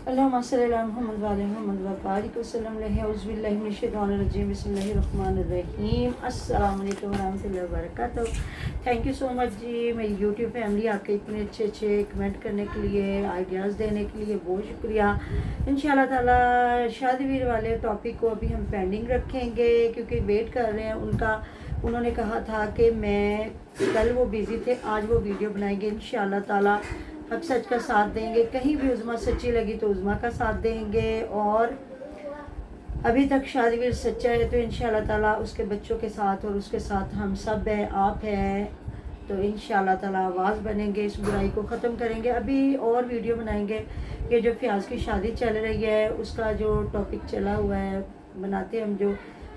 अल्लाहुम्मा सल्ली अला मुहम्मद व अला मुहम्मद व बारिक वसल्लम अलैहि औज़ु बिल्लाहि मिनश शैतानिर रजीम बिस्मिल्लाहिर रहमानिर रहीम अस्सलाम वालेकुम व रहमतुल्लाहि व बरकातहू। थैंक यू सो मच जी मेरी यूट्यूब फैमिली, आपके इतने अच्छे अच्छे कमेंट करने के लिए, आइडियाज़ देने के लिए बहुत शुक्रिया। इंशाल्लाह ताला शादीवीर वाले टॉपिक को अभी हम पेंडिंग रखेंगे क्योंकि वेट कर रहे हैं उनका। उन्होंने कहा था कि मैं कल वो बिज़ी थे, आज वो वीडियो बनाएंगे इंशाल्लाह ताला। हक सच का साथ देंगे, कहीं भी उज़मा सच्ची लगी तो उज़मा का साथ देंगे, और अभी तक शादीवीर सच्चा है तो इंशाल्लाह ताला उसके बच्चों के साथ और उसके साथ हम सब हैं, आप हैं, तो इंशाल्लाह ताला आवाज़ बनेंगे, इस बुराई को ख़त्म करेंगे। अभी और वीडियो बनाएंगे। ये जो फ़याज़ की शादी चल रही है उसका जो टॉपिक चला हुआ है बनाते, हम जो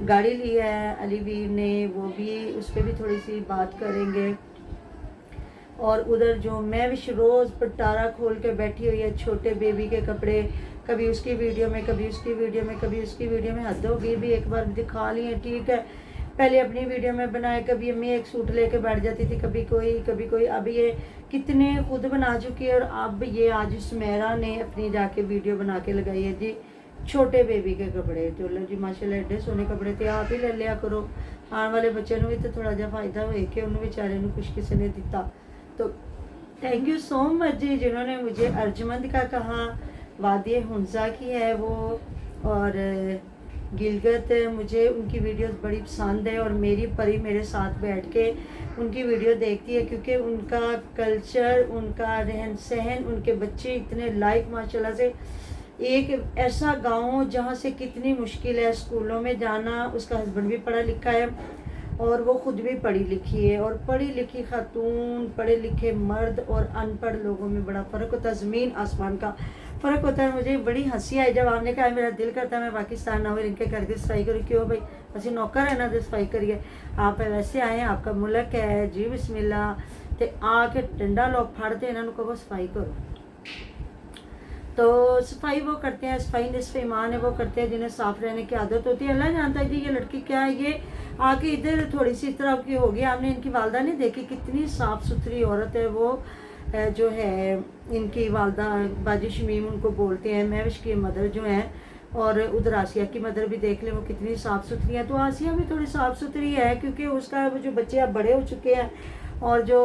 गाड़ी ली है अली वीर ने वो भी, उस पर भी थोड़ी सी बात करेंगे। और उधर जो महविश रोज़ पटारा खोल के बैठी हुई है, छोटे बेबी के कपड़े, कभी उसकी वीडियो में, कभी उसकी वीडियो में, कभी उसकी वीडियो में। हद होगी, भी एक बार दिखा लिए ठीक है, पहले अपनी वीडियो में बनाए, कभी अम्मी एक सूट लेके बैठ जाती थी, कभी कोई। अब ये कितने खुद बना चुकी है, और अब ये आज सुमेरा ने अपनी जाके वीडियो बना के लगाई है जी छोटे बेबी के कपड़े। तो लो जी माशाल्लाह एडे सोने कपड़े थे, आप ही ले लिया करो, आने वाले बच्चे भी तो थोड़ा जा फायदा होए कि उन्होंने बेचारे कुछ किसी ने दिता। तो थैंक यू सो मच जी जिन्होंने मुझे अर्जमंद का कहा, वादी हुंजा की है वो, और गिलगत, मुझे उनकी वीडियोस बड़ी पसंद है, और मेरी परी मेरे साथ बैठ के उनकी वीडियो देखती है क्योंकि उनका कल्चर, उनका रहन सहन, उनके बच्चे इतने लाइक माशाल्लाह से। एक ऐसा गांव जहां से कितनी मुश्किल है स्कूलों में जाना, उसका हस्बैंड भी पढ़ा लिखा है और वो खुद भी पढ़ी लिखी है, और पढ़ी लिखी खातून, पढ़े लिखे मर्द और अनपढ़ लोगों में बड़ा फ़र्क होता है, ज़मीन आसमान का फ़र्क होता है। मुझे बड़ी हंसी आई जब आपने कहा मेरा दिल करता है मैं पाकिस्तान ना हो इनके घर की सफाई करूँ। क्यों भाई, असं नौकर है ना तो सफाई करिए, आप वैसे आए, आपका मुल्क है जी बिस्मिल्लाह, तो आके डंडा लो फाड़ते इन्होंने कहो सफाई करो। तो सफाई वो करते हैं, सफाई निस्फ़ ईमान है, वो करते हैं जिन्हें साफ़ रहने की आदत होती है। अल्लाह जानता है जी ये लड़की क्या है, ये आके इधर थोड़ी सी इस तरह की होगी। आपने इनकी वालदा नहीं देखी, कितनी साफ़ सुथरी औरत है वो, जो है इनकी वालदा बाजी शमीम उनको बोलते हैं, महविश की मदर जो है, और उधर आसिया की मदर भी देख लें वो कितनी साफ़ सुथरी है। तो आसिया भी थोड़ी साफ़ सुथरी है क्योंकि उसका जो बच्चे अब बड़े हो चुके हैं, और जो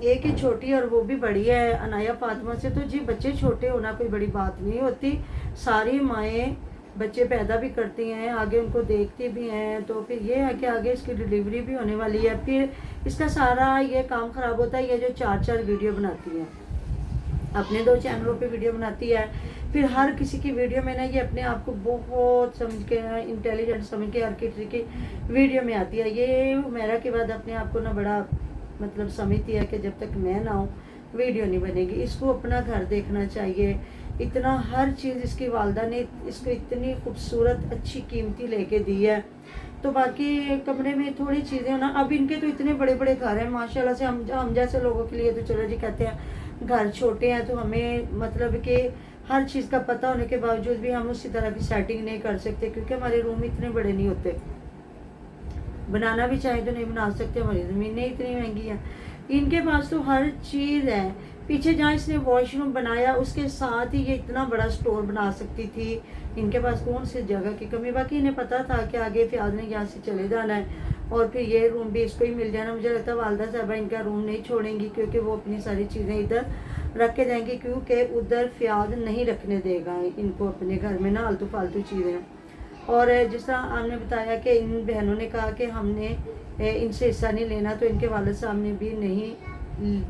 एक ही छोटी है और वो भी बड़ी है अनाया फातिमा से। तो जी बच्चे छोटे होना कोई बड़ी बात नहीं होती, सारी माएँ बच्चे पैदा भी करती हैं, आगे उनको देखती भी हैं। तो फिर ये है कि आगे इसकी डिलीवरी भी होने वाली है, फिर इसका सारा ये काम ख़राब होता है। ये जो 4 वीडियो बनाती है, अपने 2 चैनलों पे वीडियो बनाती है, फिर हर किसी की वीडियो में ना ये अपने आप को बहुत समझ के, इंटेलिजेंट समझ के हर किसी की वीडियो में आती है। ये मेरा के बाद अपने आप को ना बड़ा मतलब समझती है कि जब तक मैं ना हूँ वीडियो नहीं बनेगी। इसको अपना घर देखना चाहिए, इतना हर चीज़ इसकी वालदा ने इसको इतनी खूबसूरत अच्छी कीमती लेके दी है। तो बाकी कमरे में थोड़ी चीज़ें ना, अब इनके तो इतने बड़े बड़े घर हैं माशाल्लाह से। हम जैसे लोगों के लिए तो चलो जी कहते हैं घर छोटे हैं, तो हमें मतलब कि हर चीज़ का पता होने के बावजूद भी हम उसी तरह की सेटिंग नहीं कर सकते क्योंकि हमारे रूम इतने बड़े नहीं होते। बनाना भी चाहे तो नहीं बना सकते, हमारी ज़मीनें इतनी महंगी हैं। इनके पास तो हर चीज़ है। पीछे जहाँ इसने वॉशरूम बनाया उसके साथ ही ये इतना बड़ा स्टोर बना सकती थी। इनके पास कौन सी जगह की कमी, बाकी इन्हें पता था कि आगे फ़याज़ ने यहाँ से चले जाना है और फिर ये रूम भी इसको ही मिल जाना। मुझे लगता है वालदा साहबा इनका रूम नहीं छोड़ेंगी क्योंकि वो अपनी सारी चीज़ें इधर रख के जाएंगी, क्योंकि उधर फ़याज़ नहीं रखने देगा इनको अपने घर में ना आलतू फालतू चीज़ें। और जिस तरह आपने बताया कि इन बहनों ने कहा कि हमने इनसे हिस्सा नहीं लेना, तो इनके वालिद साहब ने भी नहीं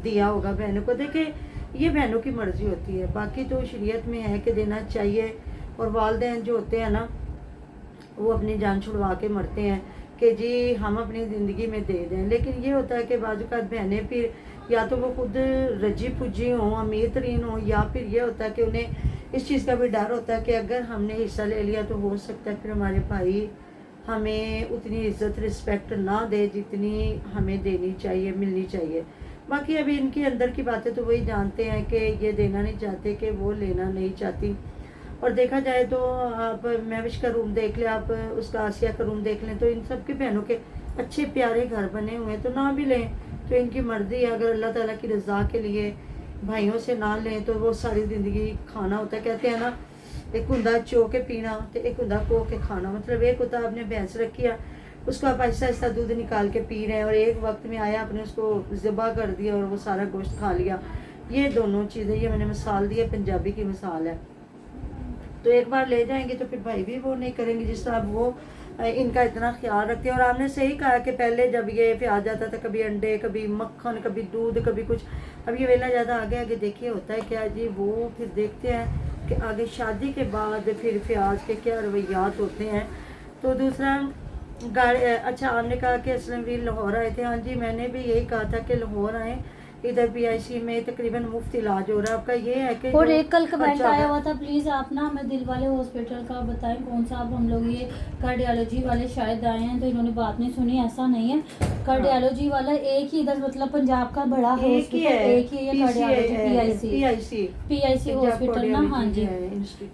दिया होगा बहनों को। देखिए ये बहनों की मर्ज़ी होती है, बाकी तो शरीयत में है कि देना चाहिए। और वालिदैन जो होते हैं ना वो अपनी जान छुड़वा के मरते हैं कि जी हम अपनी ज़िंदगी में दे दें। लेकिन ये होता है कि बाज़-औक़ात बहनें फिर या तो वो खुद रजी पुजी हों, अमीर तरीन हों, या फिर ये होता है कि उन्हें इस चीज़ का भी डर होता है कि अगर हमने हिस्सा ले लिया तो हो सकता है फिर हमारे भाई हमें उतनी इज़्ज़त रिस्पेक्ट ना दे जितनी हमें देनी चाहिए, मिलनी चाहिए। बाकी अभी इनके अंदर की बातें तो वही जानते हैं कि ये देना नहीं चाहते, कि वो लेना नहीं चाहती। और देखा जाए तो आप महविश का रूम देख लें, आप उसका आसिया का रूम देख लें, तो इन सब के बहनों के अच्छे प्यारे घर बने हुए हैं, तो ना भी लें तो इनकी मर्ज़ी है। अगर अल्लाह ताला की रज़ा के लिए भाइयों से ना लें तो वो सारी ज़िंदगी खाना होता है। कहते हैं ना, एक हुंदा चो के पीना तो एक हुंदा को के खाना। मतलब एक होता आपने भैंस रखी है, उसको आप आहिस्ता आहिस्ता दूध निकाल के पी रहे हैं, और एक वक्त में आया आपने उसको ज़िबा कर दिया और वो सारा गोश्त खा लिया। ये दोनों चीज़ें, ये मैंने मिसाल दी है, पंजाबी की मिसाल है। तो एक बार ले जाएंगे तो फिर भाई भी वो नहीं करेंगे जिस तरह वो इनका इतना ख्याल रखते हैं। और आपने सही कहा कि पहले जब ये पे आ जाता था, कभी अंडे, कभी मक्खन, कभी दूध, कभी कुछ, अब ये वेला ज़्यादा आगे आगे देखिए होता है क्या जी, वो फिर देखते हैं कि आगे शादी के बाद फिर फ्याज के क्या रवैयात होते हैं। तो दूसरा अच्छा, आपने कहा कि असलम वीर लाहौर आए थे। हाँ जी, मैंने भी यही कहा था कि लाहौर आए, इधर PIC में तकरीबन मुफ्त इलाज हो रहा है। आपका ये है कि और एक कल कमेंट आया हुआ था, प्लीज़ आप ना हमें दिल वाले हॉस्पिटल का बताएं कौन सा। अब हम लोग ये कार्डियोलॉजी वाले शायद आए हैं तो इन्होंने बात नहीं सुनी, ऐसा नहीं है। कार्डियोलॉजी वाला एक ही इधर मतलब पंजाब का बड़ा हॉस्पिटल एक ही है कार्डियोलॉजी, PIC हॉस्पिटल ना। हाँ जी,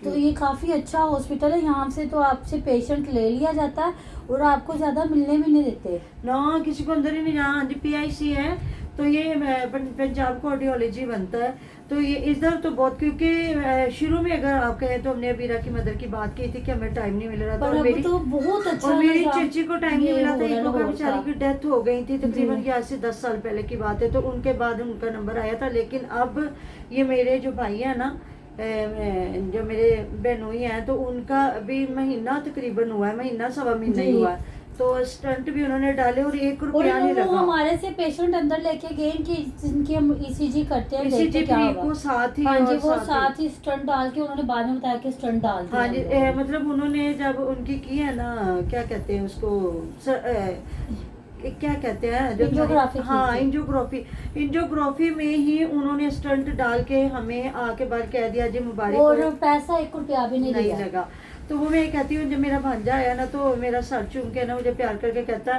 तो ये काफ़ी अच्छा हॉस्पिटल है। यहाँ से तो आपसे पेशेंट ले लिया जाता है और आपको ज़्यादा मिलने भी नहीं देते ना, किसी को अंदर ही नहीं जाना। हाँ जी, PIC है तो ये पंजाब कार्डियोलॉजी बनता है। तो ये इधर तो बहुत, क्योंकि शुरू में अगर आप कहें तो हमने अबीरा की मदर की बात की थी कि हमें टाइम नहीं मिल रहा था, और मेरी तो बहुत अच्छा, और मेरी चची को टाइम नहीं मिला था। एक बेचारी की डेथ हो गई थी तकरीबन आज से 10 साल पहले की बात है। तो उनके बाद उनका नंबर आया था। लेकिन अब ये मेरे जो भाई है ना, जो मेरे बहनोई हैं, तो उनका अभी महीना तकरीबन हुआ है, महीना सवा महीना ही हुआ है। तो स्टंट भी उन्होंने डाले और 1 रुपया नहीं लगा। हमारे से पेशेंट अंदर लेके गए कि जिनकी हम ECG करते हैं, ECG को साथ ही, हाँ जी, वो साथ ही स्टंट डाल के उन्होंने बाद में बताया कि स्टंट डाल दिया। हाँ जी, मतलब उन्होंने जब उनकी की है ना, क्या कहते हैं उसको, क्या कहते हैं, एंजियोग्राफी। हाँ, एंजियोग्राफी में ही उन्होंने स्टंट डाल के हमें आके बार कह दिया जी मुबारक, और पैसा 1 रुपया भी नहीं लगा। तो वो मैं कहती हूँ, जब मेरा भांजा आया ना तो मेरा सर चूम के ना मुझे प्यार करके कहता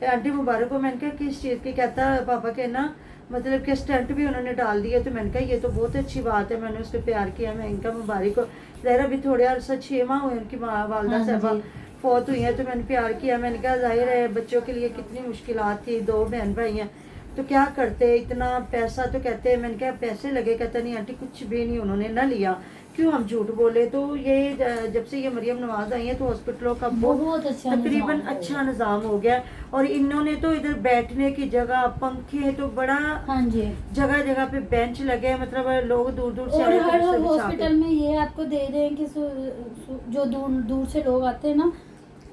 आंटी मुबारक हो। मैंने कहा किस चीज़ की? कहता पापा के ना मतलब कि स्टंट भी उन्होंने डाल दिए। तो मैंने कहा ये तो बहुत अच्छी बात है, मैंने उसको प्यार किया। मैं इनका मुबारक हो। ज़ाहिर अभी थोड़े अर्सा 6 माह हुए उनकी वालदा साहबा फौत हुई है, तो मैंने प्यार किया। मैंने कहा जाहिर है बच्चों के लिए कितनी मुश्किलात थी, 2 बहन भाई हैं, तो क्या करते, इतना पैसा तो कहते हैं। मैंने कहा पैसे लगे? कहता नहीं आंटी कुछ भी नहीं उन्होंने ना लिया, क्यों हम झूठ बोले। तो ये जब से ये मरियम नवाज आई है तो हॉस्पिटलों का बहुत अच्छा तकरीबन अच्छा निज़ाम हो गया। और इन्होंने तो इधर बैठने की जगह, पंखे, तो बड़ा, हाँ जी, जगह जगह पे बेंच लगे, मतलब लोग दूर दूर से, और हर हॉस्पिटल में ये आपको दे दें कि जो दूर दूर से लोग आते हैं ना,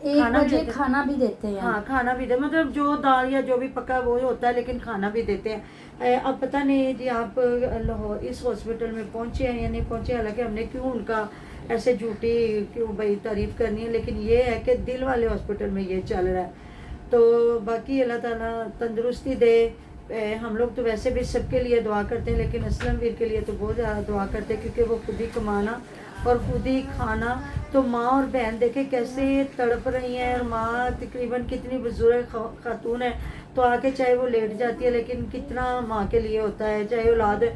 1 बजे खाना भी देते हैं। हाँ, खाना भी दे, मतलब जो दाल या जो भी पका वो होता है, लेकिन खाना भी देते हैं। अब पता नहीं जी आप लाहौर इस हॉस्पिटल में पहुंचे हैं या नहीं पहुंचे, हालांकि हमने क्यों उनका ऐसे झूठी क्यों भाई तारीफ करनी है, लेकिन ये है कि दिल वाले हॉस्पिटल में ये चल रहा है। तो बाकी अल्लाह ताला तंदुरुस्ती दे। हम लोग तो वैसे भी सबके लिए दुआ करते हैं, लेकिन असलम वीर के लिए तो बहुत ज़्यादा दुआ करते हैं, क्योंकि वो खुद ही कमाना और खुद ही खाना। तो माँ और बहन देखे कैसे तड़प रही हैं, और माँ तकरीबन कितनी बुजुर्ग खातून है, तो आके चाहे वो लेट जाती है, लेकिन कितना माँ के लिए होता है, चाहे औलाद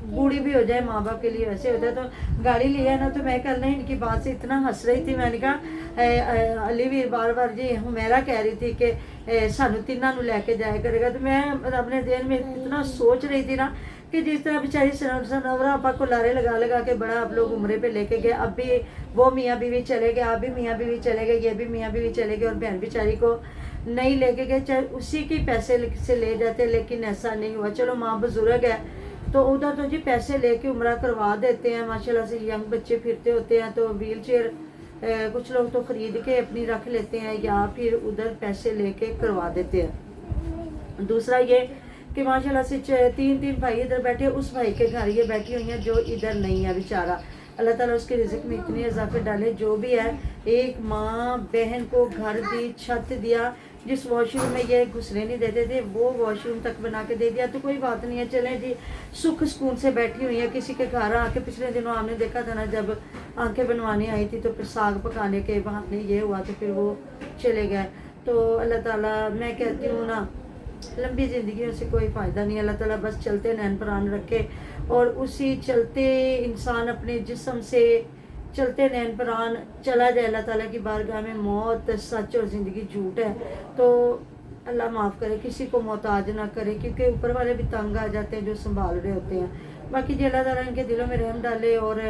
बूढ़ी भी हो जाए माँ बाप के लिए वैसे होता है। तो गाड़ी लिया ना, तो मैं कल ना इनकी बात से इतना हंस रही थी। मैंने कहा अली वीर बार बार जी हुमैरा कह रही थी कि सानू तिन्ना नू लैके जाया करेगा। तो मैं अपने दिन में इतना सोच रही थी ना कि जिस तरह बेचारी सनवरा आपा को लारे लगा लगा के बड़ा आप लोग उम्रे पे लेके गए, अब भी वो मियाँ बीवी चले गए, आप भी मियाँ बीवी चले गए, ये भी मियाँ बीवी चले गए, और बहन बेचारी को नहीं लेके गए, चाहे उसी के पैसे से ले जाते, लेकिन ऐसा नहीं हुआ। चलो माँ बुजुर्ग है तो उधर तो जी पैसे लेके उम्रा करवा देते हैं, माशाल्लाह से यंग बच्चे फिरते होते हैं, तो व्हील चेयर कुछ लोग तो खरीद के अपनी रख लेते हैं, या फिर उधर पैसे लेके करवा देते हैं। दूसरा ये कि माशाल्लाह से 3 भाई इधर बैठे, उस भाई के घर ये बैठी हुई हैं जो इधर नहीं है बेचारा। अल्लाह ताला उसके रिज़्क़ में इतने इजाफे डाले, जो भी है। एक माँ बहन को घर दी, छत दिया, जिस वॉशरूम में ये घुसने नहीं देते थे वो वॉशरूम तक बना के दे दिया। तो कोई बात नहीं है, चलें जी, सुख सुकून से बैठी हुई है। किसी के घर आके पिछले दिनों आपने देखा था ना, जब आंखें बनवाने आई थी तो फिर साग पकाने के बहाने ये हुआ, तो फिर वो चले गए। तो अल्लाह ताला, मैं कहती हूँ ना, लंबी ज़िंदगी से कोई फ़ायदा नहीं। अल्लाह ताला बस चलते नैन प्राण रखे, और उसी चलते इंसान अपने जिस्म से चलते नैन प्राण चला जाए अल्लाह ताला की बारगाह में। मौत सच और ज़िंदगी झूठ है, तो अल्लाह माफ़ करे, किसी को मोहताज ना करे, क्योंकि ऊपर वाले भी तंग आ जाते हैं जो संभाल रहे होते हैं। बाकी जी अल्लाह ताला इनके दिलों में रहम डाले और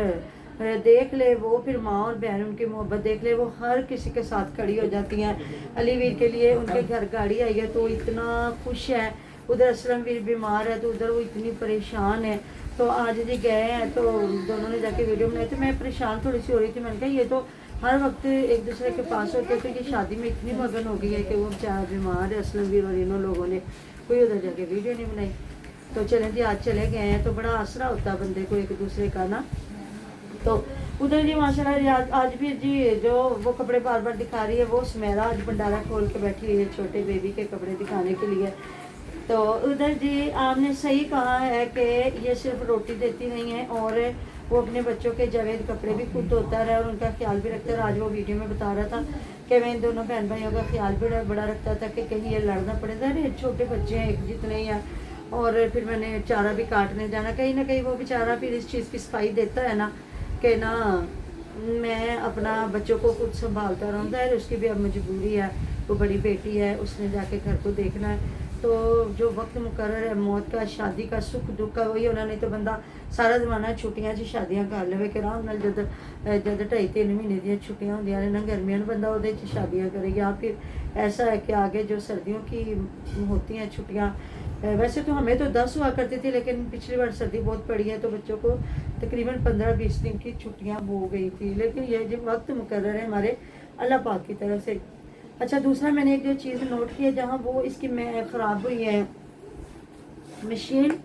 देख ले वो, फिर माँ और बहन उनकी मोहब्बत देख ले, वो हर किसी के साथ खड़ी हो जाती हैं। अली वीर के लिए उनके घर गाड़ी आई है तो इतना खुश है, उधर असलम वीर बीमार है तो उधर वो इतनी परेशान है। तो आज जी गए हैं तो दोनों ने जाके वीडियो बनाई, तो मैं परेशान थोड़ी सी हो रही थी। मैंने कहा ये तो हर वक्त एक दूसरे के पास होते हैं, तो ये शादी में इतनी मगन हो गई है कि वो बेचारा बीमार है असलम वीर और इन्हों लोगों ने कोई उधर जाके वीडियो नहीं बनाई। तो चलें जी आज चले गए हैं तो बड़ा आसरा होता है बंदे को एक दूसरे का ना। तो उधर जी माशाल्लाह आज भी जी जो वो कपड़े बार बार दिखा रही है, वो सुमेरा आज भंडारा खोल के बैठी हुई है छोटे बेबी के कपड़े दिखाने के लिए। तो उधर जी आपने सही कहा है कि ये सिर्फ रोटी देती नहीं है और वो अपने बच्चों के जावेद कपड़े भी खुद धोता रहा और उनका ख्याल भी रखता है। आज वो वीडियो में बता रहा था कि मैं इन दोनों बहन भाइयों का ख्याल भी बड़ा रखता था कि कहीं ये लड़ना पड़ेगा, अरे छोटे बच्चे हैं एक जितने ही हैं। और फिर मैंने चारा भी काटने जाना, कहीं ना कहीं वो बेचारा फिर इस चीज़ की सफाई देता है ना कि ना मैं अपना बच्चों को खुद संभालता रहूँगा है, उसकी भी अब मजबूरी है, वो बड़ी बेटी है, उसने जाके घर को देखना है। तो जो वक्त मुकर्रर है मौत का, शादी का, सुख दुख का वही होना, नहीं तो बंदा सारा जमाना छुट्टियां च शादियां कर ले कि आराम नाल जद 2.5-3 महीने दी छुट्टियां होंदियां ने ना गर्मियां में बंदा उहदे च शादियां करे। या फिर ऐसा है कि आगे जो सर्दियों की होती हैं छुट्टियां, वैसे तो हमें तो 10 हुआ करती थी लेकिन पिछली बार सर्दी बहुत पड़ी है तो बच्चों को तकरीबन 15-20 दिन की छुट्टियां हो गई थी। लेकिन ये जो वक्त मुकर्रर है हमारे अल्लाह पाक की तरफ से। अच्छा दूसरा मैंने एक जो चीज़ नोट की है, जहाँ वो इसकी मैं ख़राब हुई है मशीन,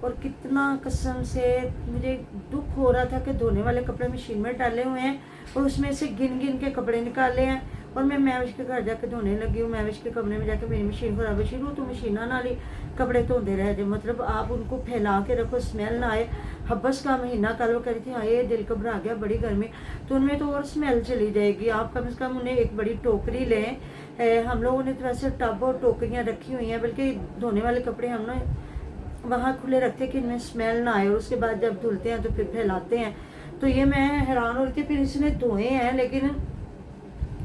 और कितना कसम से मुझे दुख हो रहा था कि धोने वाले कपड़े मशीन में डाले हुए हैं और उसमें से गिन गिन के कपड़े निकाले हैं और मैं महविश के घर जाके धोने लगी हूँ। महविश के कमरे में जाके मेरी मशीन खराब है, शुरू तो मशीना नाल ही कपड़े धोते रह जाए, मतलब आप उनको फैला के रखो स्मेल ना आए। हब्बस का महीना कल वो करी थी हाय दिल घबरा गया बड़ी गर्मी, तो उनमें तो और स्मेल चली जाएगी। आप कम से कम उन्हें एक बड़ी टोकरी लें। हम लोगों ने तो वैसे टब और टोकरियाँ रखी हुई हैं, बल्कि धोने वाले कपड़े हम ना वहाँ खुले रखते हैं कि इनमें स्मेल ना आए, और उसके बाद जब धुलते हैं तो फिर फैलाते हैं। तो ये मैं हैरान हो रही थी, फिर इसने धोए हैं लेकिन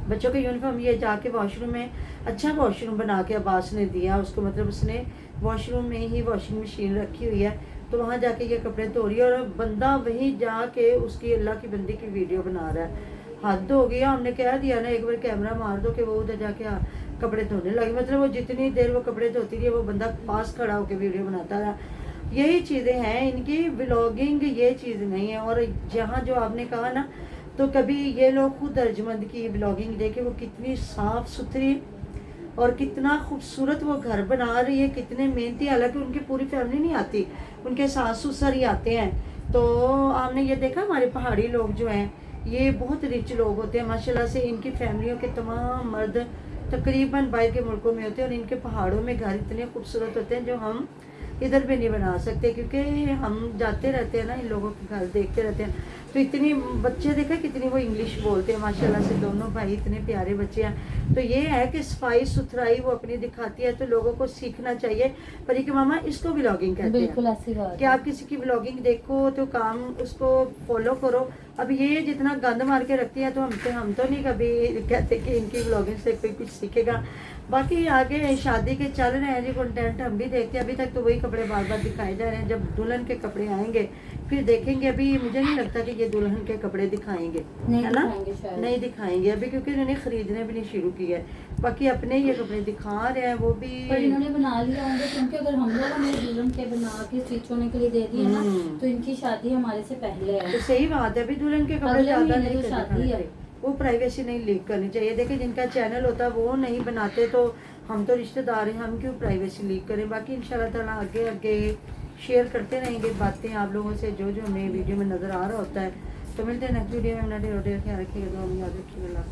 बच्चों के यूनिफॉर्म ये जाके वॉशरूम में अच्छा वॉशरूम बना के अब्बास ने दिया उसको, मतलब उसने वॉशरूम में ही वॉशिंग मशीन रखी हुई है तो वहाँ जाके ये कपड़े धो रही है और बंदा वहीं जाके उसकी अल्लाह की बंदी की वीडियो बना रहा है। हद हो गया, हमने कह दिया ना एक बार कैमरा मार दो कि वो उधर जाके कपड़े धोने लगे, मतलब वो जितनी देर वो कपड़े धोती रही वो बंदा पास खड़ा होकर वीडियो बनाता रहा। यही चीज़ें हैं इनकी, व्लॉगिंग ये चीज़ नहीं है। और जहाँ जो आपने कहा ना, तो कभी ये लोग खुद अर्जमंद की व्लॉगिंग देखे वो कितनी साफ़ सुथरी और कितना खूबसूरत वो घर बना रही है, कितने मेहनती, हालांकि उनकी पूरी फैमिली नहीं आती, उनके सास ससुर ही आते हैं। तो आपने ये देखा हमारे पहाड़ी लोग जो हैं ये बहुत रिच लोग होते हैं माशाल्लाह से, इनकी फैमिलियों के तमाम मर्द तकरीबन बाहर के मुल्कों में होते हैं और इनके पहाड़ों में घर इतने खूबसूरत होते हैं जो हम इधर भी नहीं बना सकते, क्योंकि हम जाते रहते हैं ना इन लोगों के घर देखते रहते हैं। तो इतनी बच्चे देखा कितनी वो इंग्लिश बोलते हैं माशाल्लाह से, दोनों भाई इतने प्यारे बच्चे हैं। तो ये है कि सफाई सुथराई वो अपनी दिखाती है तो लोगों को सीखना चाहिए। पर ये कि मामा इसको व्लॉगिंग कहते हैं, बिल्कुल ऐसी बात कि आप किसी की व्लॉगिंग देखो तो काम उसको फॉलो करो। अब ये जितना गंद मार के रखती है तो हम तो नहीं कभी कहते कि इनकी व्लॉगिंग से कोई कुछ सीखेगा। बाकी आगे शादी के चल रहे हैं जी कंटेंट हम भी देखते हैं, अभी तक तो वही कपड़े बार बार दिखाए जा रहे हैं। जब दुल्हन के कपड़े आएंगे फिर देखेंगे, अभी मुझे नहीं लगता कि ये दुल्हन के कपड़े दिखाएंगे, है ना, नहीं दिखाएंगे अभी, क्योंकि इन्होंने खरीदने भी नहीं शुरू किया है। बाकी अपने ये कपड़े दिखा रहे हैं वो भी, पर इन्होंने बना लिया होंगे, क्योंकि अगर हम लोगों ने दुल्हन के बना के स्टिच होने के लिए दे दिए ना तो इनकी शादी हमारे से पहले है। तो सही बात है, अभी दुल्हन के कपड़े ज्यादा नहीं तो शादी है, वो प्राइवेसी नहीं लीक करनी चाहिए। देखिए जिनका चैनल होता है वो नहीं बनाते तो हम तो रिश्तेदार हैं, हम क्यों प्राइवेसी लीक करें। बाकी इंशाल्लाह ताला आगे आगे शेयर करते रहेंगे बातें आप लोगों से जो जो हमें वीडियो में नज़र आ रहा होता है। तो मिलते हैं नेक्स्ट वीडियो में, अपना ढेर ख्याल रखिएगा, याद रखिएगा।